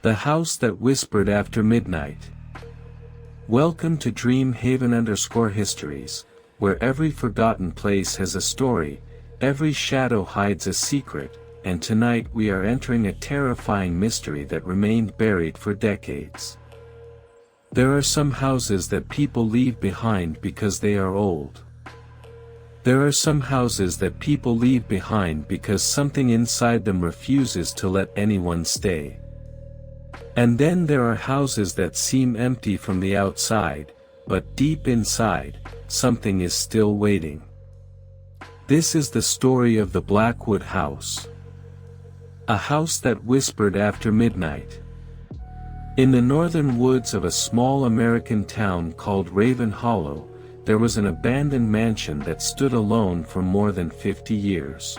The House That Whispered After Midnight. Welcome to Dream Haven _Histories, where every forgotten place has a story, every shadow hides a secret, and tonight we are entering a terrifying mystery that remained buried for decades. There are some houses that people leave behind because they are old. There are some houses that people leave behind because something inside them refuses to let anyone stay. And then there are houses that seem empty from the outside, but deep inside, something is still waiting. This is the story of the Blackwood House. A house that whispered after midnight. In the northern woods of a small American town called Raven Hollow, there was an abandoned mansion that stood alone for more than 50 years.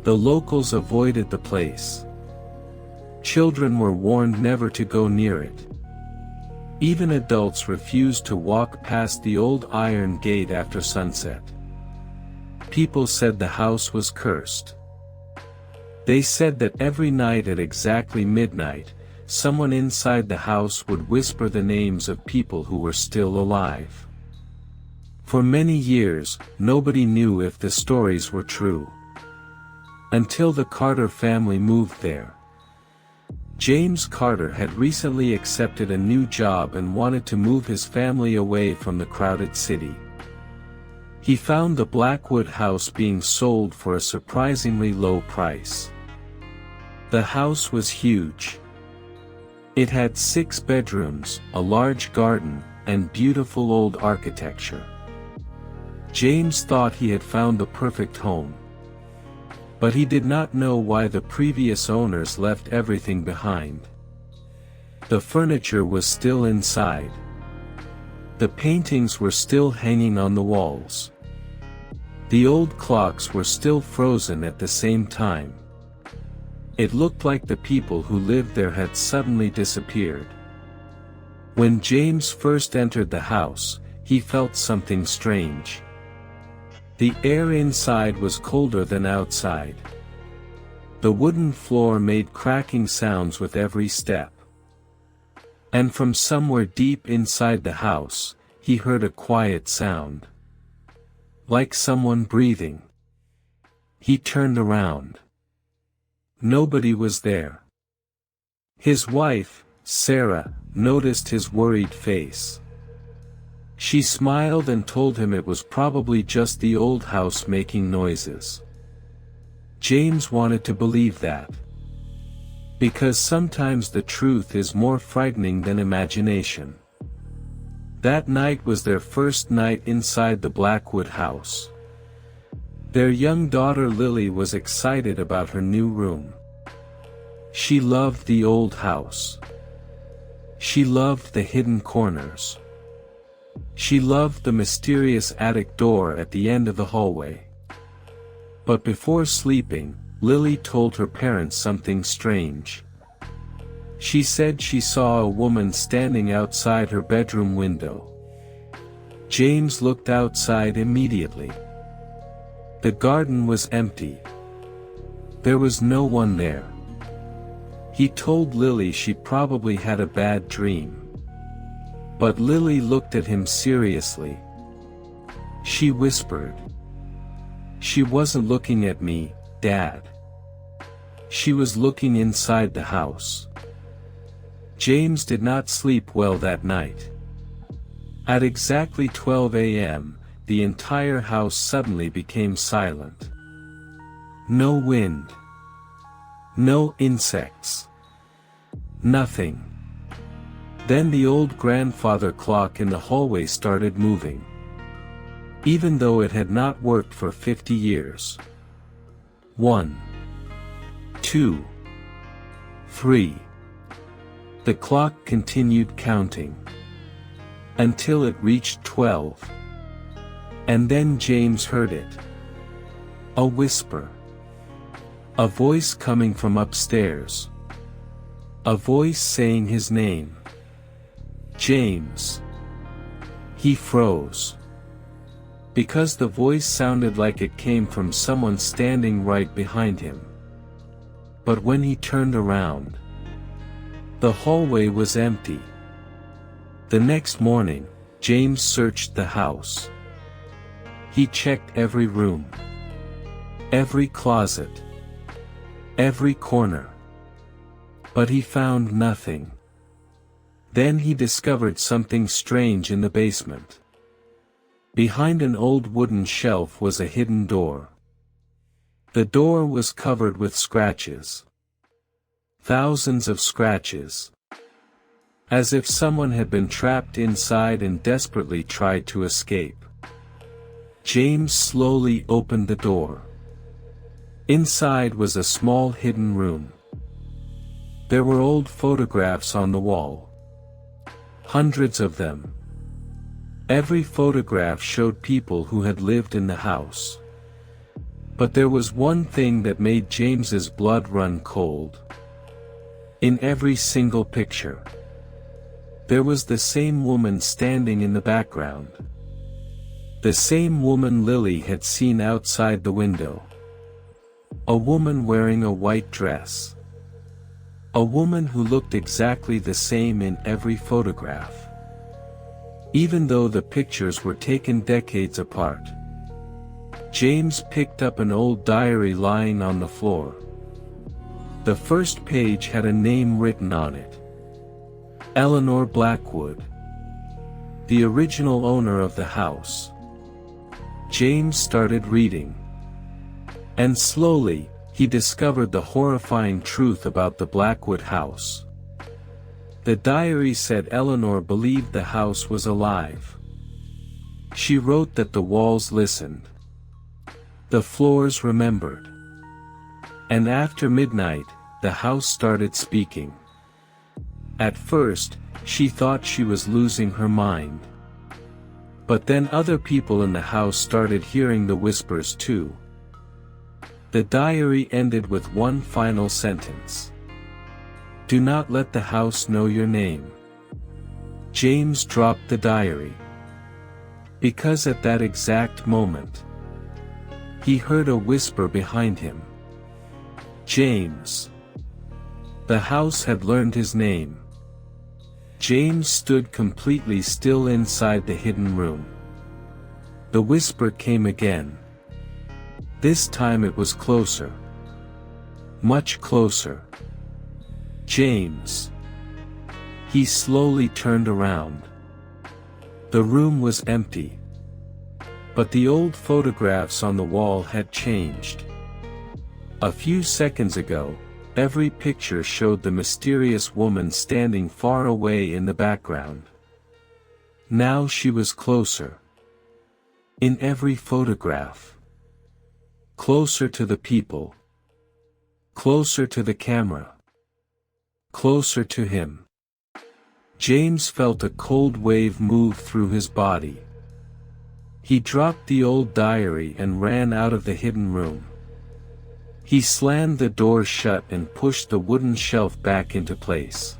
The locals avoided the place. Children were warned never to go near it. Even adults refused to walk past the old iron gate after sunset. People said the house was cursed. They said that every night at exactly midnight, someone inside the house would whisper the names of people who were still alive. For many years, nobody knew if the stories were true. Until the Carter family moved there. James Carter had recently accepted a new job and wanted to move his family away from the crowded city. He found the Blackwood House being sold for a surprisingly low price. The house was huge. It had 6 bedrooms, a large garden, and beautiful old architecture. James thought he had found the perfect home. But he did not know why the previous owners left everything behind. The furniture was still inside. The paintings were still hanging on the walls. The old clocks were still frozen at the same time. It looked like the people who lived there had suddenly disappeared. When James first entered the house, he felt something strange. The air inside was colder than outside. The wooden floor made cracking sounds with every step. And from somewhere deep inside the house, he heard a quiet sound. Like someone breathing. He turned around. Nobody was there. His wife, Sarah, noticed his worried face. She smiled and told him it was probably just the old house making noises. James wanted to believe that. Because sometimes the truth is more frightening than imagination. That night was their first night inside the Blackwood House. Their young daughter Lily was excited about her new room. She loved the old house. She loved the hidden corners. She loved the mysterious attic door at the end of the hallway. But before sleeping, Lily told her parents something strange. She said she saw a woman standing outside her bedroom window. James looked outside immediately. The garden was empty. There was no one there. He told Lily she probably had a bad dream. But Lily looked at him seriously. She whispered. "She wasn't looking at me, Dad. She was looking inside the house." James did not sleep well that night. At exactly 12 a.m., the entire house suddenly became silent. No wind. No insects. Nothing. Then the old grandfather clock in the hallway started moving. Even though it had not worked for 50 years. 1, 2, 3. The clock continued counting. Until it reached 12. And then James heard it. A whisper. A voice coming from upstairs. A voice saying his name. James. He froze. Because the voice sounded like it came from someone standing right behind him. But when he turned around, The hallway was empty. The next morning, James searched the house. He checked every room, every closet, every corner. But he found nothing. Then he discovered something strange in the basement. Behind an old wooden shelf was a hidden door. The door was covered with scratches. Thousands of scratches. As if someone had been trapped inside and desperately tried to escape. James slowly opened the door. Inside was a small hidden room. There were old photographs on the wall. Hundreds of them. Every photograph showed people who had lived in the house. But there was one thing that made James's blood run cold. In every single picture, there was the same woman standing in the background. The same woman Lily had seen outside the window. A woman wearing a white dress. A woman who looked exactly the same in every photograph. Even though the pictures were taken decades apart. James picked up an old diary lying on the floor. The first page had a name written on it. Eleanor Blackwood. The original owner of the house. James started reading. And slowly, he discovered the horrifying truth about the Blackwood house. The diary said Eleanor believed the house was alive. She wrote that the walls listened. The floors remembered. And after midnight, the house started speaking. At first, she thought she was losing her mind. But then other people in the house started hearing the whispers too. The diary ended with one final sentence. Do not let the house know your name. James dropped the diary. Because at that exact moment, he heard a whisper behind him. James. The house had learned his name. James stood completely still inside the hidden room. The whisper came again. This time it was closer. Much closer. James. He slowly turned around. The room was empty. But the old photographs on the wall had changed. A few seconds ago, every picture showed the mysterious woman standing far away in the background. Now she was closer. In every photograph. Closer to the people. Closer to the camera. Closer to him. James felt a cold wave move through his body. He dropped the old diary and ran out of the hidden room. He slammed the door shut and pushed the wooden shelf back into place.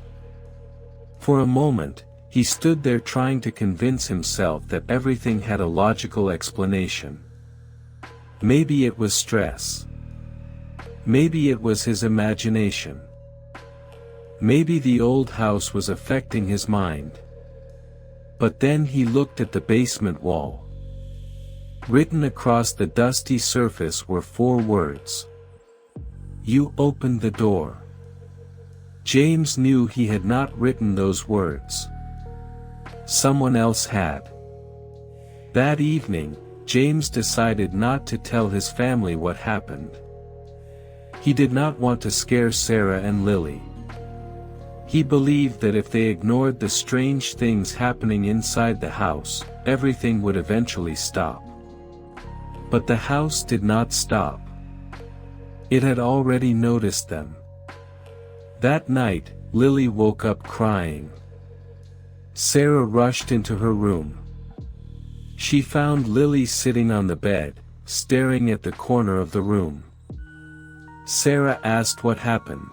For a moment, he stood there trying to convince himself that everything had a logical explanation. Maybe it was stress. Maybe it was his imagination. Maybe the old house was affecting his mind. But then he looked at the basement wall. Written across the dusty surface were 4 words. You opened the door. James knew he had not written those words. Someone else had. That evening, James decided not to tell his family what happened. He did not want to scare Sarah and Lily. He believed that if they ignored the strange things happening inside the house, everything would eventually stop. But the house did not stop. It had already noticed them. That night, Lily woke up crying. Sarah rushed into her room. She found Lily sitting on the bed, staring at the corner of the room. Sarah asked what happened.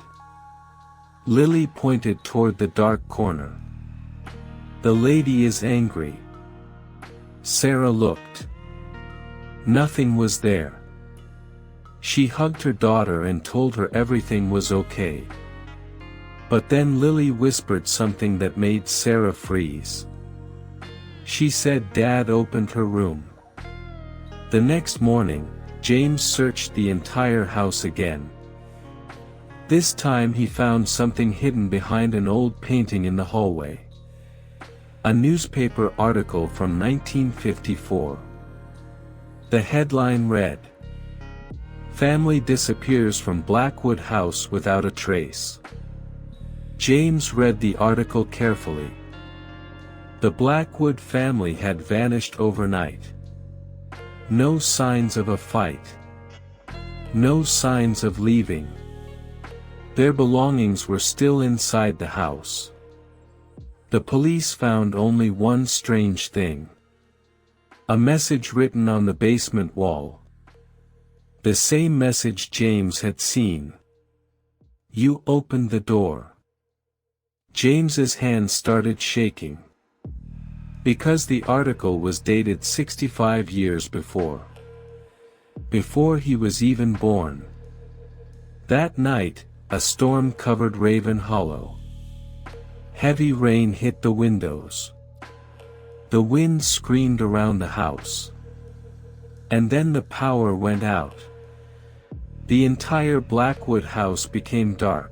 Lily pointed toward the dark corner. The lady is angry. Sarah looked. Nothing was there. She hugged her daughter and told her everything was okay. But then Lily whispered something that made Sarah freeze. She said Dad opened her room. The next morning, James searched the entire house again. This time he found something hidden behind an old painting in the hallway. A newspaper article from 1954. The headline read, "Family disappears from Blackwood House without a trace." James read the article carefully. The Blackwood family had vanished overnight. No signs of a fight. No signs of leaving. Their belongings were still inside the house. The police found only one strange thing. A message written on the basement wall. The same message James had seen. "You opened the door." James's hand started shaking. Because the article was dated 65 years before. Before he was even born. That night, a storm covered Raven Hollow. Heavy rain hit the windows. The wind screamed around the house. And then the power went out. The entire Blackwood house became dark.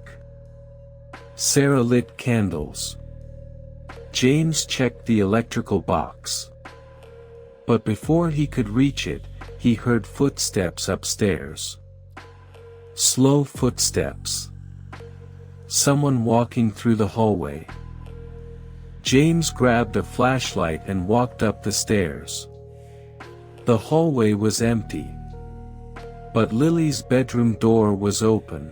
Sarah lit candles. James checked the electrical box. But before he could reach it, he heard footsteps upstairs. Slow footsteps. Someone walking through the hallway. James grabbed a flashlight and walked up the stairs. The hallway was empty. But Lily's bedroom door was open.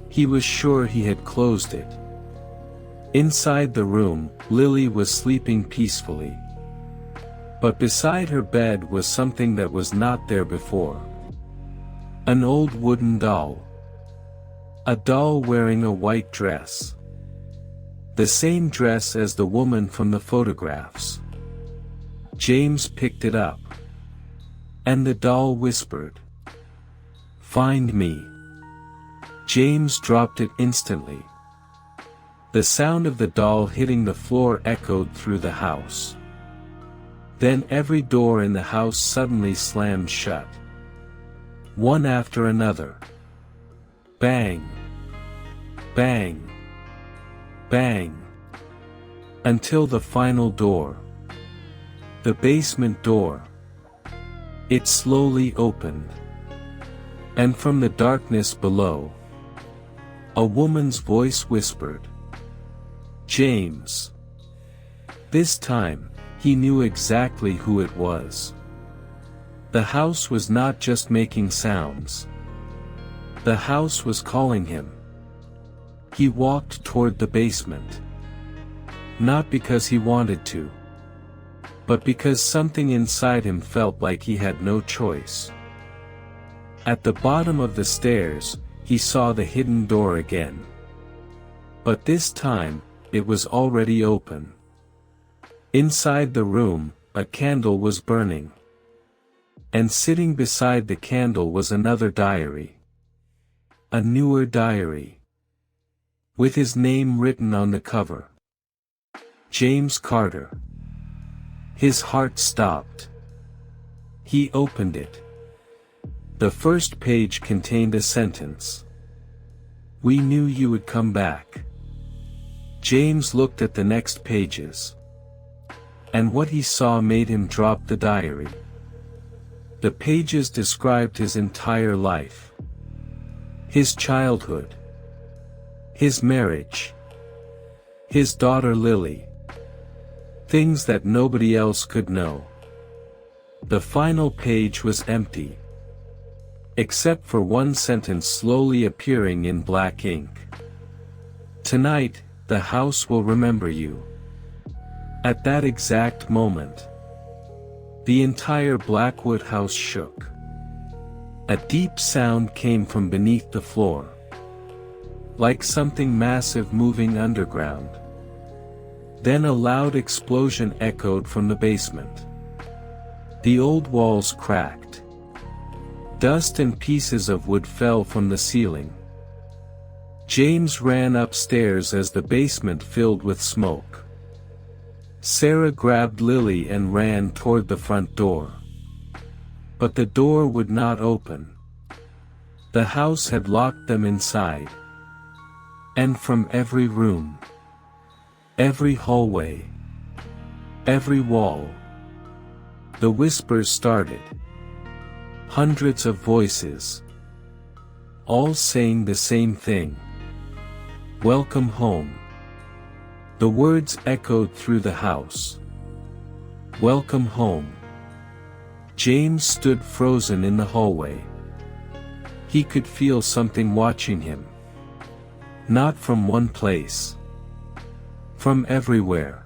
He was sure he had closed it. Inside the room, Lily was sleeping peacefully. But beside her bed was something that was not there before. An old wooden doll. A doll wearing a white dress. The same dress as the woman from the photographs. James picked it up. And the doll whispered, "Find me." James dropped it instantly. The sound of the doll hitting the floor echoed through the house. Then every door in the house suddenly slammed shut. One after another. Bang. Bang. Bang. Until the final door. The basement door. It slowly opened. And from the darkness below, a woman's voice whispered, "James." This time, he knew exactly who it was. The house was not just making sounds. The house was calling him. He walked toward the basement. Not because he wanted to. But because something inside him felt like he had no choice. At the bottom of the stairs, he saw the hidden door again. But this time, it was already open. Inside the room, a candle was burning. And sitting beside the candle was another diary. A newer diary. With his name written on the cover. James Carter. His heart stopped. He opened it. The first page contained a sentence. "We knew you would come back." James looked at the next pages. And what he saw made him drop the diary. The pages described his entire life. His childhood. His marriage. His daughter Lily. Things that nobody else could know. The final page was empty. Except for one sentence slowly appearing in black ink. "Tonight, the house will remember you." At that exact moment, the entire Blackwood house shook. A deep sound came from beneath the floor. Like something massive moving underground. Then a loud explosion echoed from the basement. The old walls cracked. Dust and pieces of wood fell from the ceiling. James ran upstairs as the basement filled with smoke. Sarah grabbed Lily and ran toward the front door. But the door would not open. The house had locked them inside. And from every room, every hallway, every wall, the whispers started. Hundreds of voices, all saying the same thing. Welcome home. The words echoed through the house. Welcome home. James stood frozen in the hallway. He could feel something watching him. Not from one place. From everywhere.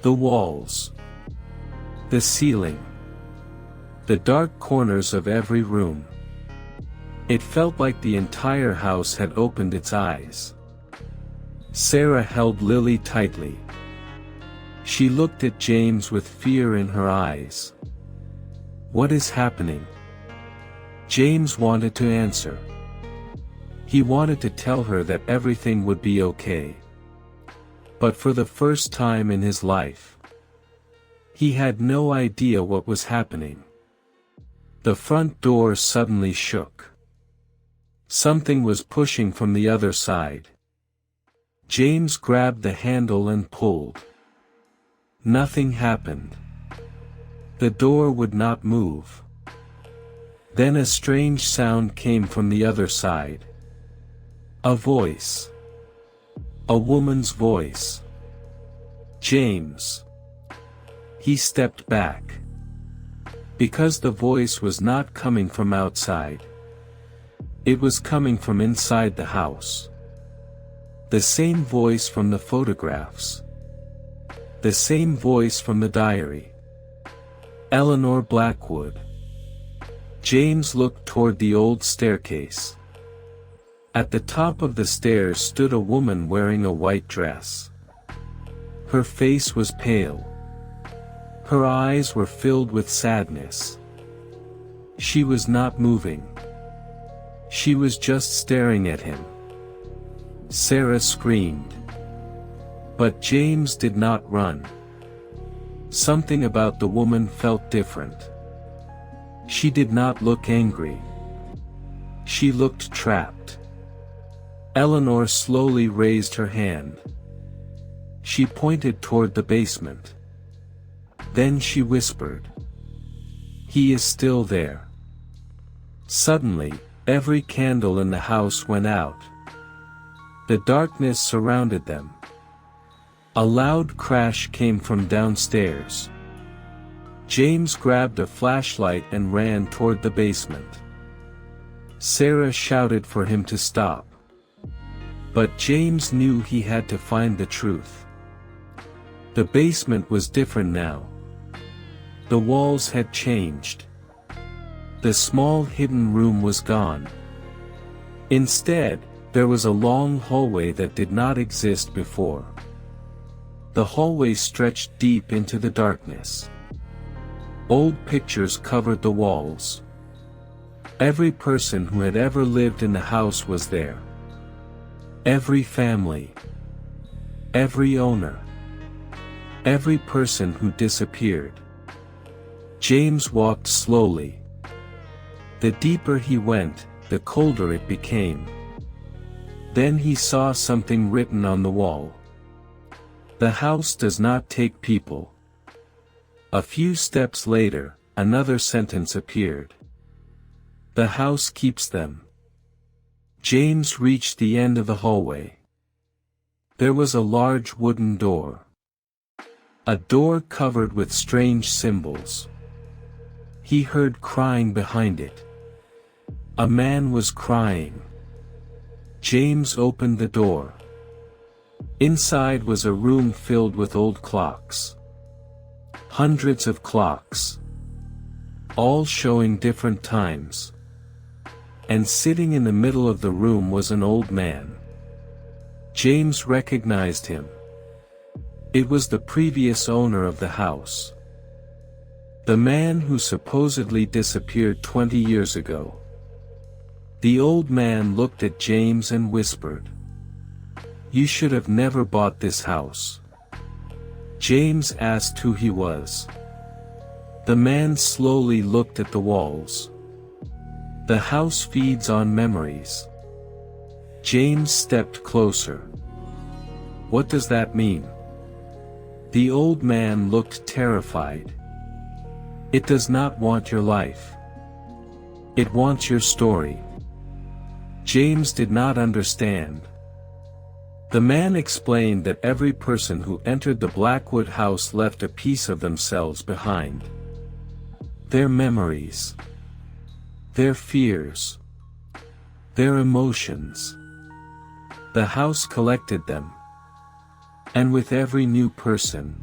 The walls. The ceiling. The dark corners of every room. It felt like the entire house had opened its eyes. Sarah held Lily tightly. She looked at James with fear in her eyes. What is happening? James wanted to answer. He wanted to tell her that everything would be okay. But for the first time in his life, he had no idea what was happening. The front door suddenly shook. Something was pushing from the other side. James grabbed the handle and pulled. Nothing happened. The door would not move. Then a strange sound came from the other side. A voice. A woman's voice. James. He stepped back. Because the voice was not coming from outside. It was coming from inside the house. The same voice from the photographs. The same voice from the diary. Eleanor Blackwood. James looked toward the old staircase. At the top of the stairs stood a woman wearing a white dress. Her face was pale. Her eyes were filled with sadness. She was not moving. She was just staring at him. Sarah screamed. But James did not run. Something about the woman felt different. She did not look angry. She looked trapped. Eleanor slowly raised her hand. She pointed toward the basement. Then she whispered. He is still there. Suddenly, every candle in the house went out. The darkness surrounded them. A loud crash came from downstairs. James grabbed a flashlight and ran toward the basement. Sarah shouted for him to stop. But James knew he had to find the truth. The basement was different now. The walls had changed. The small hidden room was gone. Instead, there was a long hallway that did not exist before. The hallway stretched deep into the darkness. Old pictures covered the walls. Every person who had ever lived in the house was there. Every family. Every owner. Every person who disappeared. James walked slowly. The deeper he went, the colder it became. Then he saw something written on the wall. The house does not take people. A few steps later, another sentence appeared. The house keeps them. James reached the end of the hallway. There was a large wooden door. A door covered with strange symbols. He heard crying behind it. A man was crying. James opened the door. Inside was a room filled with old clocks. Hundreds of clocks. All showing different times. And sitting in the middle of the room was an old man. James recognized him. It was the previous owner of the house. The man who supposedly disappeared 20 years ago. The old man looked at James and whispered, "You should have never bought this house." James asked who he was. The man slowly looked at the walls. "The house feeds on memories." James stepped closer. "What does that mean?" The old man looked terrified. "It does not want your life. It wants your story." James did not understand. The man explained that every person who entered the Blackwood house left a piece of themselves behind. Their memories, their fears, their emotions. The house collected them. And with every new person,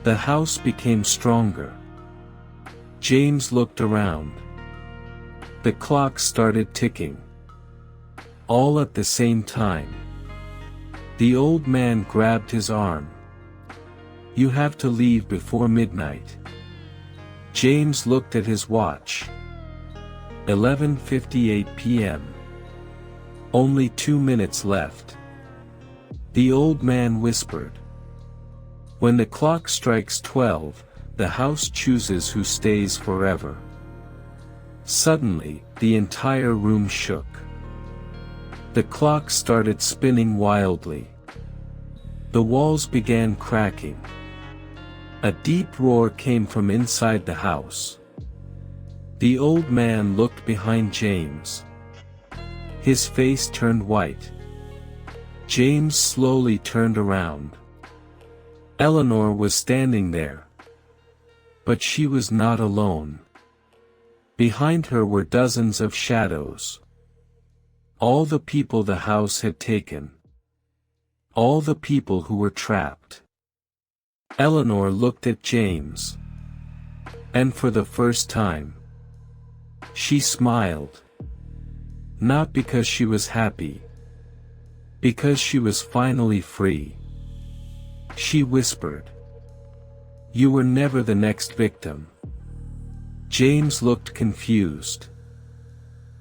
the house became stronger. James looked around. The clock started ticking. All at the same time. The old man grabbed his arm. "You have to leave before midnight." James looked at his watch. 11:58 p.m. Only 2 minutes left. The old man whispered, "When the clock strikes 12, the house chooses who stays forever." Suddenly, the entire room shook. The clock started spinning wildly. The walls began cracking. A deep roar came from inside the house. The old man looked behind James. His face turned white. James slowly turned around. Eleanor was standing there. But she was not alone. Behind her were dozens of shadows. All the people the house had taken. All the people who were trapped. Eleanor looked at James. And for the first time, she smiled. Not because she was happy. Because she was finally free. She whispered, "You were never the next victim." James looked confused.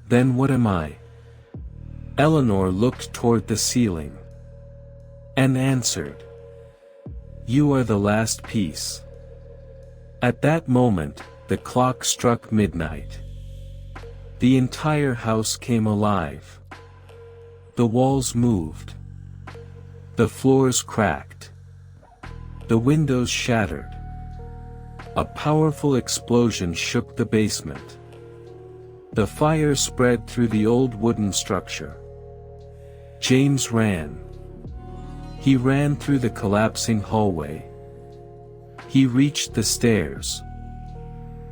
"Then what am I?" Eleanor looked toward the ceiling. And answered, "You are the last piece." At that moment, the clock struck midnight. The entire house came alive. The walls moved. The floors cracked. The windows shattered. A powerful explosion shook the basement. The fire spread through the old wooden structure. James ran. He ran through the collapsing hallway. He reached the stairs.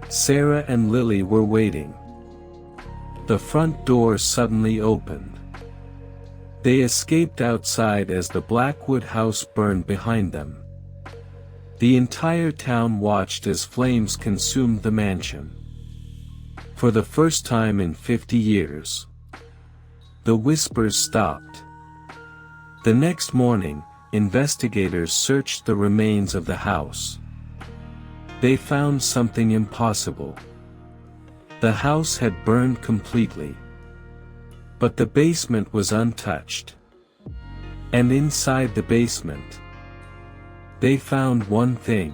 Sarah and Lily were waiting. The front door suddenly opened. They escaped outside as the Blackwood house burned behind them. The entire town watched as flames consumed the mansion. For the first time in 50 years, the whispers stopped. The next morning, investigators searched the remains of the house. They found something impossible. The house had burned completely. But the basement was untouched. And inside the basement, they found one thing.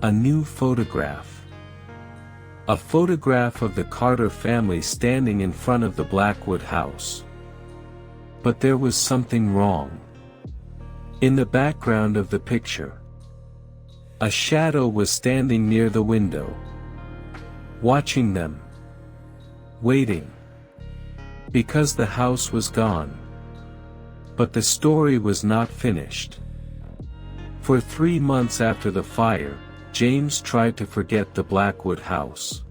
A new photograph. A photograph of the Carter family standing in front of the Blackwood house. But there was something wrong. In the background of the picture, a shadow was standing near the window, watching them, waiting. Because the house was gone. But the story was not finished. For 3 months after the fire, James tried to forget the Blackwood house.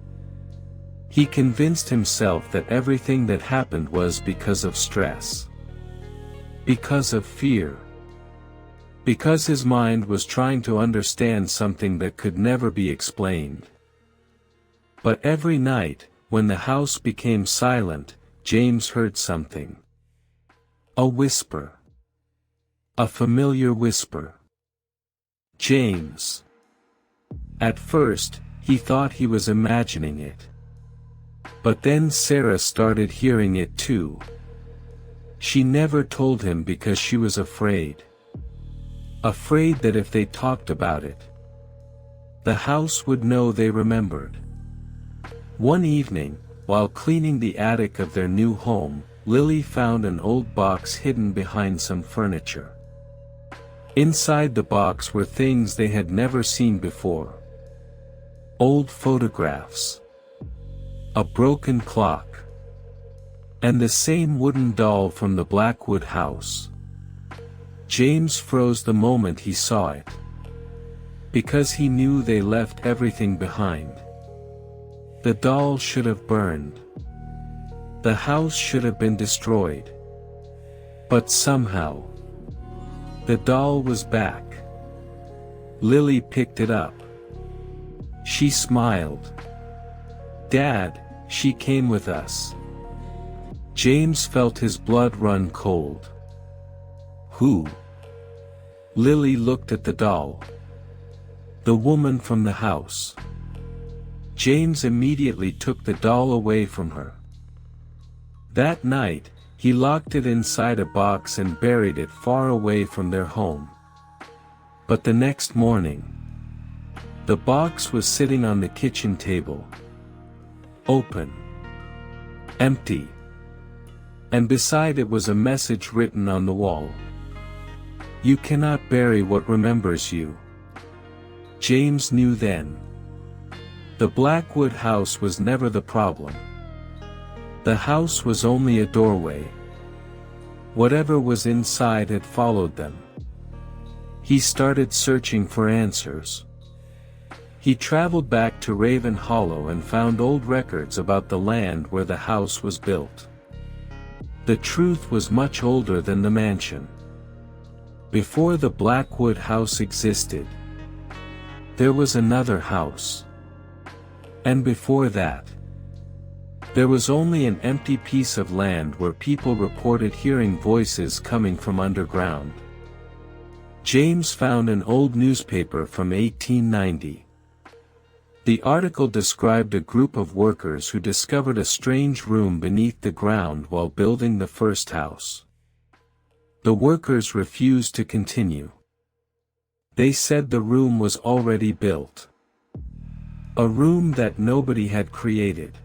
He convinced himself that everything that happened was because of stress. Because of fear. Because his mind was trying to understand something that could never be explained. But every night, when the house became silent, James heard something. A whisper. A familiar whisper. James. At first, he thought he was imagining it. But then Sarah started hearing it too. She never told him because she was afraid. Afraid that if they talked about it, the house would know they remembered. One evening, while cleaning the attic of their new home, Lily found an old box hidden behind some furniture. Inside the box were things they had never seen before. Old photographs, a broken clock, and the same wooden doll from the Blackwood House. James froze the moment he saw it, because he knew they left everything behind. The doll should have burned. The house should have been destroyed. But somehow, the doll was back. Lily picked it up. She smiled. "Dad, she came with us." James felt his blood run cold. "Who?" Lily looked at the doll. "The woman from the house." James immediately took the doll away from her. That night, he locked it inside a box and buried it far away from their home. But the next morning, the box was sitting on the kitchen table. Open. Empty. And beside it was a message written on the wall. "You cannot bury what remembers you." James knew then. The Blackwood House was never the problem. The house was only a doorway. Whatever was inside had followed them. He started searching for answers. He traveled back to Raven Hollow and found old records about the land where the house was built. The truth was much older than the mansion. Before the Blackwood House existed, there was another house. And before that, there was only an empty piece of land where people reported hearing voices coming from underground. James found an old newspaper from 1890. The article described a group of workers who discovered a strange room beneath the ground while building the first house. The workers refused to continue. They said the room was already built. A room that nobody had created.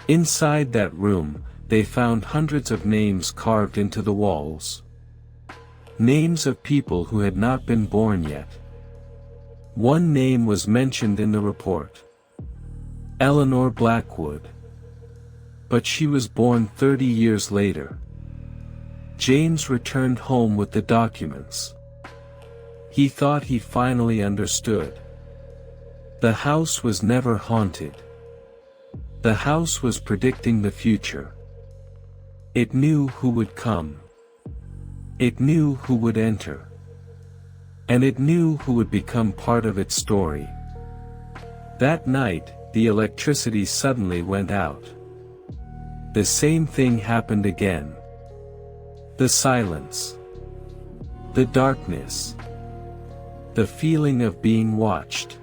Inside that room, they found hundreds of names carved into the walls. Names of people who had not been born yet. One name was mentioned in the report. Eleanor Blackwood. But she was born 30 years later. James returned home with the documents. He thought he finally understood. The house was never haunted. The house was predicting the future. It knew who would come. It knew who would enter. And it knew who would become part of its story. That night, the electricity suddenly went out. The same thing happened again. The silence. The darkness. The feeling of being watched.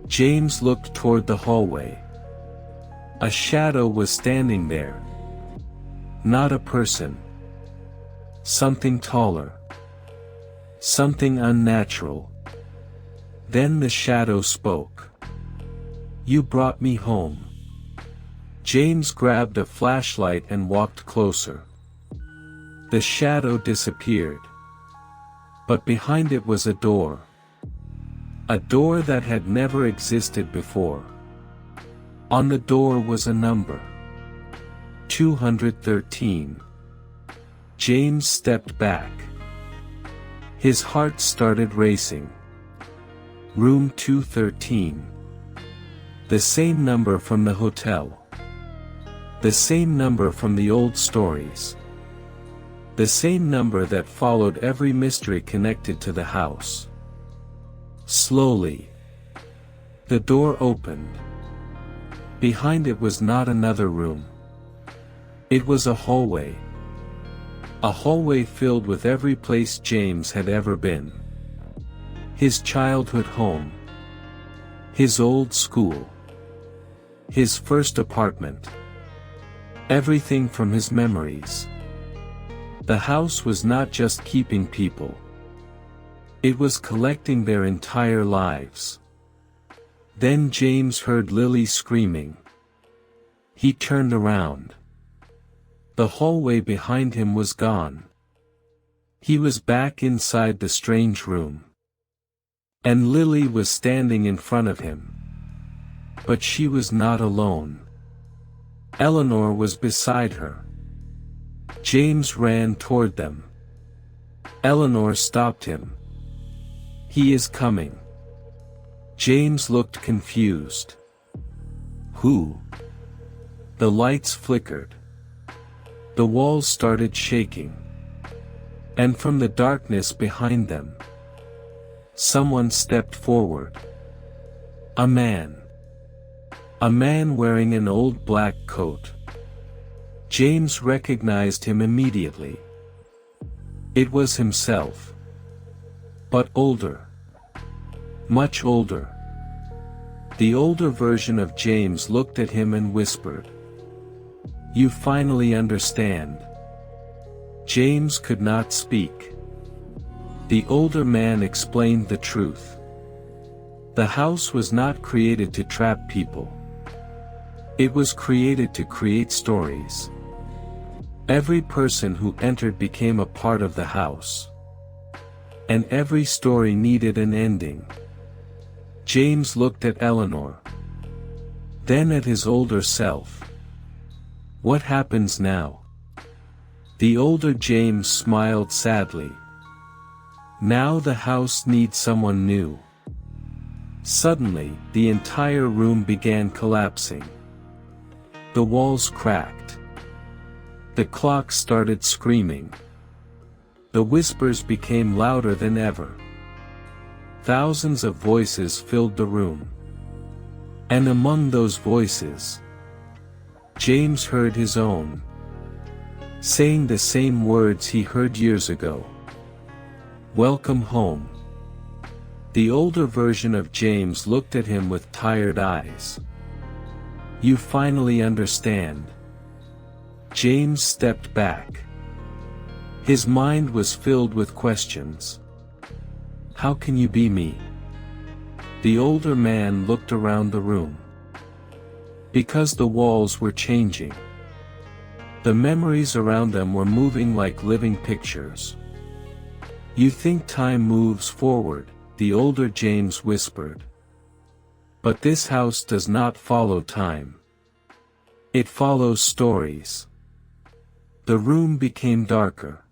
James looked toward the hallway. A shadow was standing there. Not a person. Something taller. Something unnatural. Then the shadow spoke. "You brought me home." James grabbed a flashlight and walked closer. The shadow disappeared. But behind it was a door. A door that had never existed before. On the door was a number. 213. James stepped back. His heart started racing. Room 213. The same number from the hotel. The same number from the old stories. The same number that followed every mystery connected to the house. Slowly, the door opened. Behind it was not another room. It was a hallway. A hallway filled with every place James had ever been. His childhood home. His old school. His first apartment. Everything from his memories. The house was not just keeping people. It was collecting their entire lives. Then James heard Lily screaming. He turned around. The hallway behind him was gone. He was back inside the strange room. And Lily was standing in front of him. But she was not alone. Eleanor was beside her. James ran toward them. Eleanor stopped him. He is coming. James looked confused. Who? The lights flickered. The walls started shaking. And from the darkness behind them, someone stepped forward. A man. A man wearing an old black coat. James recognized him immediately. It was himself. But older. Much older. The older version of James looked at him and whispered. You finally understand. James could not speak. The older man explained the truth. The house was not created to trap people. It was created to create stories. Every person who entered became a part of the house. And every story needed an ending. James looked at Eleanor. Then at his older self. What happens now? The older James smiled sadly. Now the house needs someone new. Suddenly, the entire room began collapsing. The walls cracked. The clock started screaming. The whispers became louder than ever. Thousands of voices filled the room. And among those voices, James heard his own, saying the same words he heard years ago. Welcome home. The older version of James looked at him with tired eyes. You finally understand. James stepped back. His mind was filled with questions. How can you be me? The older man looked around the room. Because the walls were changing. The memories around them were moving like living pictures. You think time moves forward, the older James whispered. But this house does not follow time. It follows stories. The room became darker.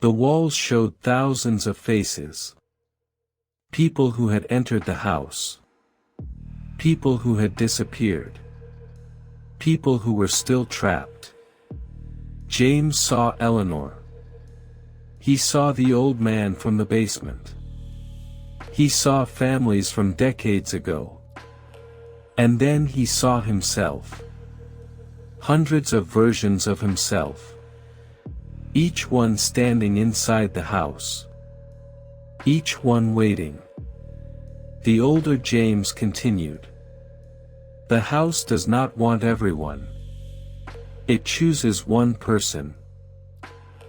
The walls showed thousands of faces. People who had entered the house. People who had disappeared. People who were still trapped. James saw Eleanor. He saw the old man from the basement. He saw families from decades ago. And then he saw himself. Hundreds of versions of himself. Each one standing inside the house. Each one waiting. The older James continued. The house does not want everyone. It chooses one person.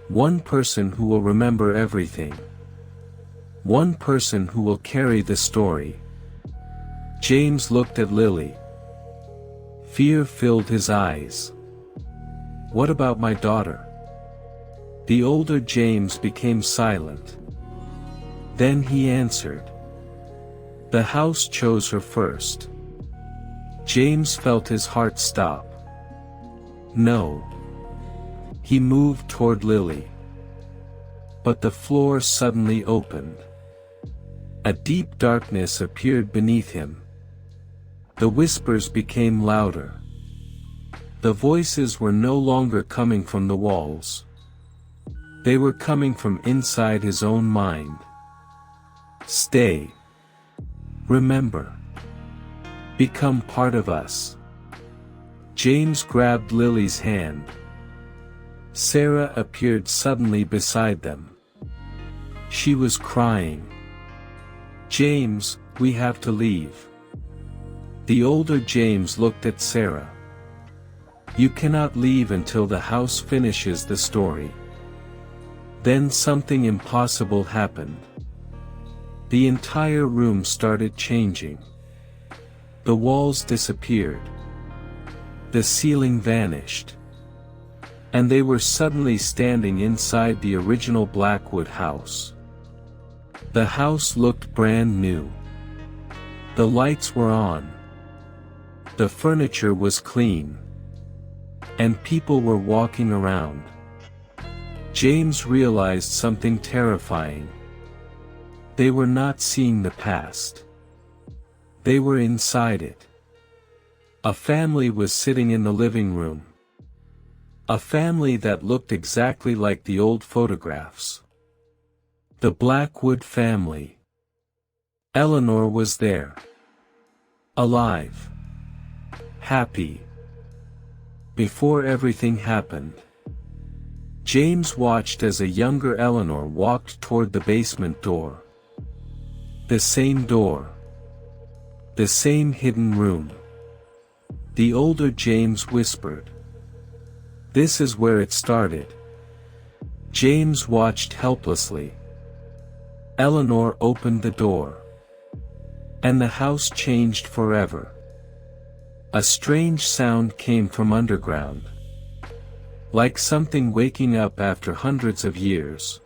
One person who will remember everything. One person who will carry the story. James looked at Lily. Fear filled his eyes. What about my daughter? The older James became silent. Then he answered. The house chose her first. James felt his heart stop. No. He moved toward Lily. But the floor suddenly opened. A deep darkness appeared beneath him. The whispers became louder. The voices were no longer coming from the walls. They were coming from inside his own mind. Stay. Remember. Become part of us. James grabbed Lily's hand. Sarah appeared suddenly beside them. She was crying. James, we have to leave. The older James looked at Sarah. "You cannot leave until the house finishes the story." Then something impossible happened. The entire room started changing. The walls disappeared. The ceiling vanished. And they were suddenly standing inside the original Blackwood house. The house looked brand new. The lights were on. The furniture was clean. And people were walking around. James realized something terrifying. They were not seeing the past. They were inside it. A family was sitting in the living room. A family that looked exactly like the old photographs. The Blackwood family. Eleanor was there. Alive. Happy. Before everything happened, James watched as a younger Eleanor walked toward the basement door. The same door. The same hidden room. The older James whispered, "This is where it started." James watched helplessly. Eleanor opened the door. And the house changed forever. A strange sound came from underground. Like something waking up after hundreds of years.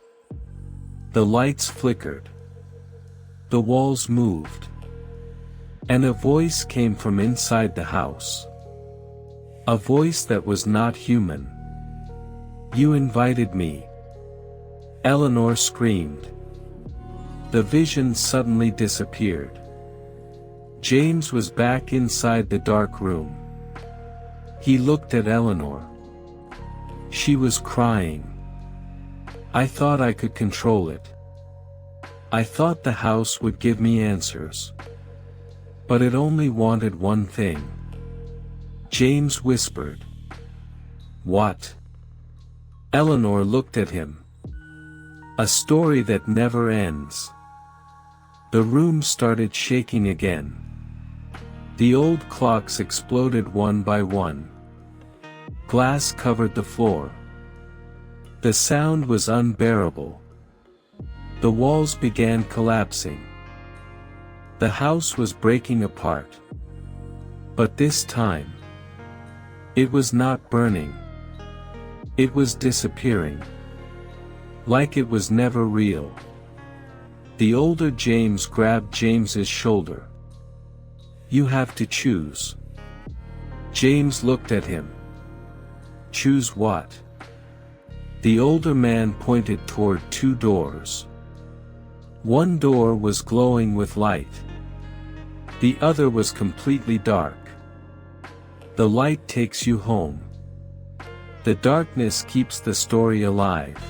The lights flickered. The walls moved. And a voice came from inside the house. A voice that was not human. "You invited me." Eleanor screamed. The vision suddenly disappeared. James was back inside the dark room. He looked at Eleanor. She was crying. "I thought I could control it. I thought the house would give me answers. But it only wanted one thing." James whispered. "What?" Eleanor looked at him. "A story that never ends." The room started shaking again. The old clocks exploded one by one. Glass covered the floor. The sound was unbearable. The walls began collapsing. The house was breaking apart. But this time, it was not burning. It was disappearing. Like it was never real. The older James grabbed James's shoulder. "You have to choose." James looked at him. "Choose what?" The older man pointed toward two doors. One door was glowing with light. The other was completely dark. The light takes you home. The darkness keeps the story alive.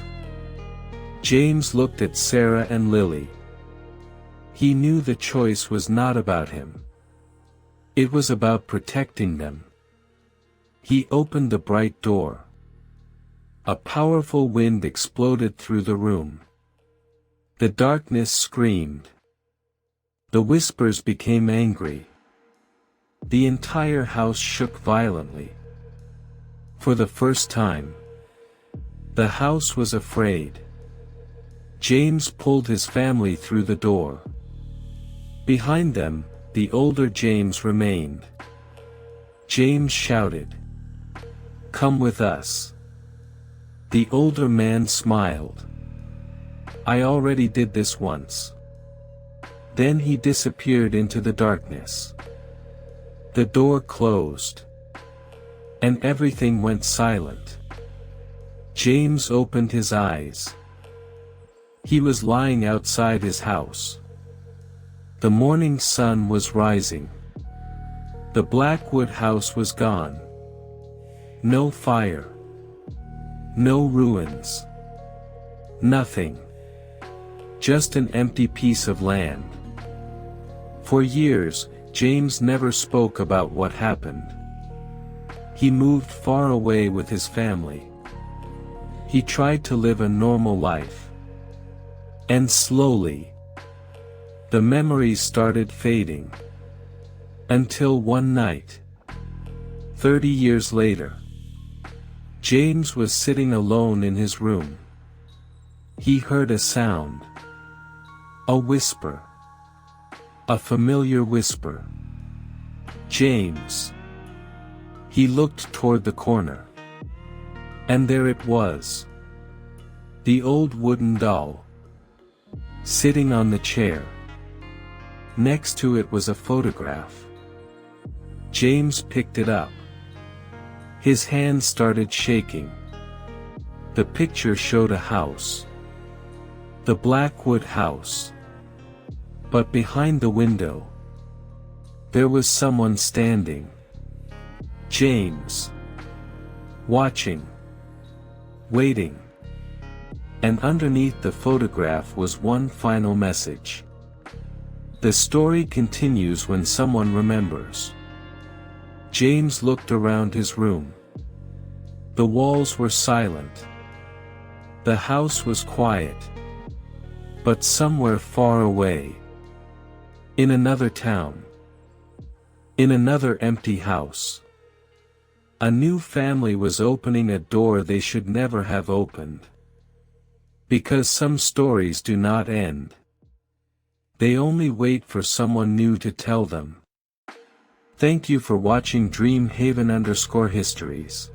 James looked at Sarah and Lily. He knew the choice was not about him. It was about protecting them. He opened the bright door. A powerful wind exploded through the room. The darkness screamed. The whispers became angry. The entire house shook violently. For the first time, the house was afraid. James pulled his family through the door. Behind them, the older James remained. James shouted, "Come with us." The older man smiled. "I already did this once." Then he disappeared into the darkness. The door closed. And everything went silent. James opened his eyes. He was lying outside his house. The morning sun was rising. The Blackwood house was gone. No fire. No ruins. Nothing. Just an empty piece of land. For years, James never spoke about what happened. He moved far away with his family. He tried to live a normal life. And slowly, the memories started fading. Until one night, 30 years later, James was sitting alone in his room. He heard a sound. A whisper. A familiar whisper. James. He looked toward the corner. And there it was. The old wooden doll. Sitting on the chair. Next to it was a photograph. James picked it up. His hand started shaking. The picture showed a house. The Blackwood House. But behind the window, there was someone standing. James. Watching. Waiting. And underneath the photograph was one final message. The story continues when someone remembers. James looked around his room. The walls were silent. The house was quiet. But somewhere far away, in another town, in another empty house, a new family was opening a door they should never have opened. Because some stories do not end. They only wait for someone new to tell them. Thank you for watching Dreamhaven_Histories.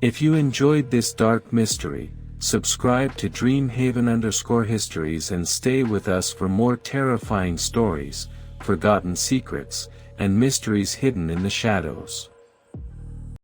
If you enjoyed this dark mystery, subscribe to Dreamhaven_Histories and stay with us for more terrifying stories, forgotten secrets, and mysteries hidden in the shadows.